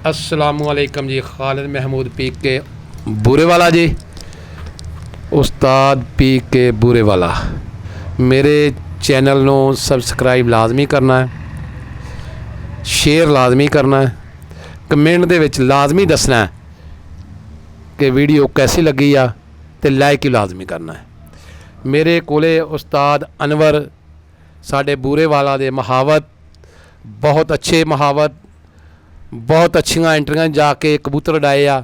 अस्सलामुअलैकुम जी। खालिद महमूद पी के बुरे वाला जी, उस्ताद पी के बुरे वाला। मेरे चैनल नू सबसक्राइब लाजमी करना है, शेयर लाजमी करना है, कमेंट दे विच लाजमी दसना है कि वीडियो कैसी लगी आ, ते लाइक ही लाजमी करना है। मेरे कोले उस्ताद अनवर साडे बुरे वाला दे महावत, बहुत अच्छे महावत, बहुत अच्छियां एंट्रियां जाके कबूतर उड़ाए आ,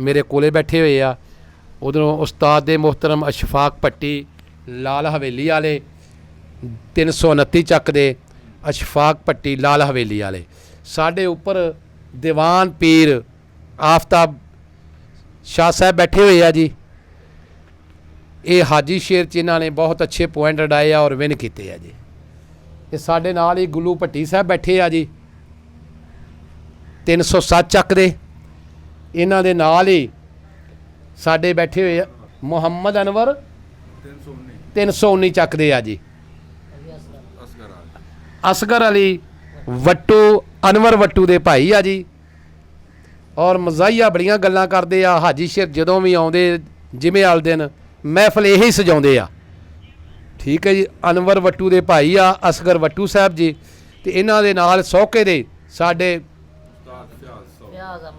मेरे कोले बैठे हुए आ। उधरों उस्ताद दे मोहतरम अशफाक पट्टी लाल हवेली वाले 329 चक दे अशफाक पट्टी लाल हवेली वाले, साढ़े उपर दीवान पीर आफ्ताब शाह साहब बैठे हुए आ जी। ये हाजी शेर च इन्हों ने बहुत अच्छे पॉइंट उड़ाए और विन किए आ जी। ये साढ़े नाल ही गुल्लू भट्टी साहब बैठे आ जी 307 चक दे। इन्हों दे नाल ही साढ़े बैठे हुए मुहम्मद अनवर 319 चक दे आ जी। असगर अली वट्टू अनवर वट्टू दे भाई आ जी। और मजाहिया बड़ियां गल्लां करदे आ। हाजी शेर जदों भी आउंदे जिमें वाले दिन महफल यही सजाउंदे आ। ठीक है जी। अनवर वट्टू दे भाई आ असगर वट्टू साहब जी। ते इन्हां दे नाल सौके दे साडे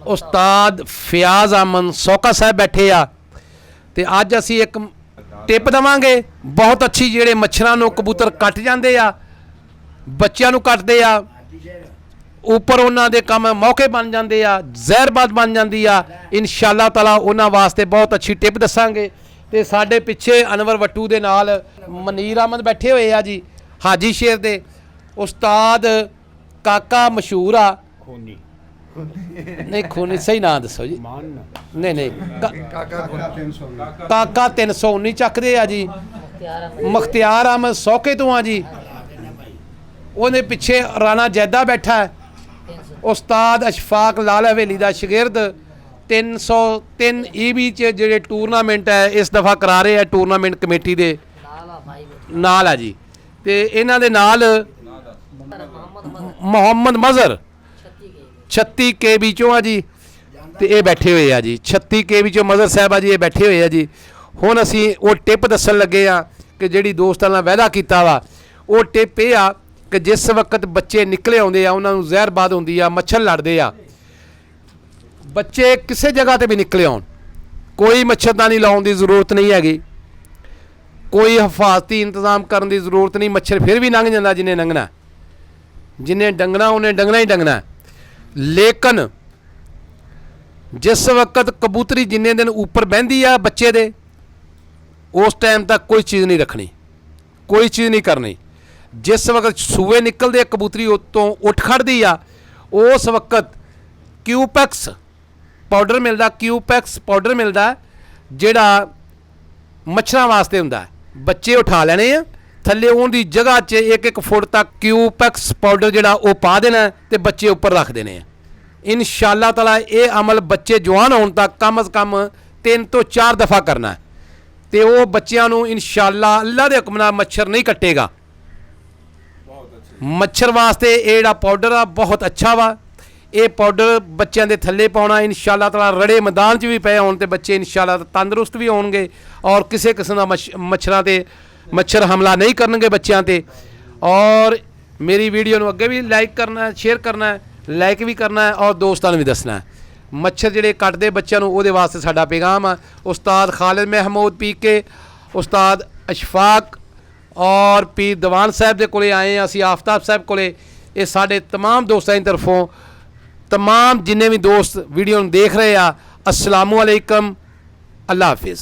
उस्ताद फयाज अमन सौका साहब बैठे आ। ते अज असी एक टिप देवांगे बहुत अच्छी, जिहड़े मच्छरां नूं कबूतर कट जांदे आ, बच्चियां नूं कटदे आ, उपर उन्हां दे कम मौके बन जांदे आ, जहरबाद बन जांदी आ। इंशाअल्लाह ताला उन्हां वास्ते बहुत अच्छी टिप दसांगे। ते साडे पिछे अनवर वट्टू दे नाल मनीर अहमद बैठे हुए आ जी, हाजी शेर दे उस्ताद काका मशहूर आ। नहीं खूनी सही ना दसो जी। नहीं नहीं काका 319 चक दे आ जी। मुख्तियार अहमद सौके तो आ जी। उहदे पिछे राणा जैदा बैठा है। उस्ताद अशफाक लाल हवेली दा शागिर्द 303 EB च जिहड़े टूरनामेंट है इस दफ़ा करा रहे हैं टूरनामेंट कमेटी दे नाल आ जी। ते इन्हां दे नाल मोहम्मद मजहर 36 KB चों आ जी। ते ये बैठे हुए आ जी 36 KB चों मजहर साहब आ जी, ये बैठे हुए आ जी। हुण असीं वो टिप दस्सण लगे आ कि जिहड़ी दोस्तां नाल वायदा कीता वा, वो टिप ये आ कि जिस वक्त बच्चे निकले आउंदे आ उन्हां नूं जहरबाद हुंदी आ, मच्छर लड़दे आ। बच्चे किसी जगह ते भी निकले आउण, कोई मच्छरदानी लाउण दी जरूरत नहीं हैगी, कोई हिफाजती इंतजाम करन दी जरूरत नहीं। मच्छर फिर भी लंघ जांदा जिन्हें लंघना, जिन्हें डंगना उन्हें डंगना ही डंगना। लेकिन जिस वक्त कबूतरी जिन्ने दिन ऊपर बहंदी आ बच्चे दे, उस टाइम तक कोई चीज़ नहीं रखनी, कोई चीज़ नहीं करनी। जिस वक्त सूए निकलते कबूतरी उत्तों उठ खड़दी आ, उस वक्त क्यूपैक्स पाउडर मिलता, क्यूपैक्स पाउडर मिलता जिहड़ा मच्छरां वास्ते हुंदा है। बच्चे उठा लेने आ, थल्ले उहदी जगह च 1-1 फुट तक क्यूपैक्स पाउडर जिहड़ा वो पा देना ते बच्चे उपर रख देने आ। इंशाअल्लाह ताला ये अमल बच्चे जवान होने तक कम अज़ कम 3 तो 4 दफ़ा करना है। तो वो बच्चों नूं इंशाअल्लाह अल्लाह दे हुक्म नाल मच्छर नहीं कट्टेगा। मच्छर वास्ते ये जिहड़ा पाउडर आ बहुत अच्छा वा। ये पाउडर बच्चों के थल्ले पाउणा इंशाअल्लाह ताला रड़े मैदान च भी पे होण ते बच्चे इंशाअल्लाह तंदुरुस्त भी होणगे और किसी किस्म का मच्छरां ते मच्छर हमला नहीं करनगे बच्चों ते। और मेरी वीडियो नूं अगे भी लाइक करना है, शेयर करना है, लाइक भी करना है और दोस्तों भी दसना है। मच्छर जिहड़े कटदे बच्चों नूं उहदे वास्ते साडा पैगाम आ। उस्ताद खालिद महमूद पी के, उस्ताद अशफाक और पीर दीवान साहब दे कोले आए हैं असीं, आफ्ताब साहब कोले। ये साडे तमाम दोस्तां दी तरफों तमाम जिन्ने भी दोस्त वीडियो नूं देख रहे आ, अस्सलामु अलैकुम, अल्लाह हाफिज़।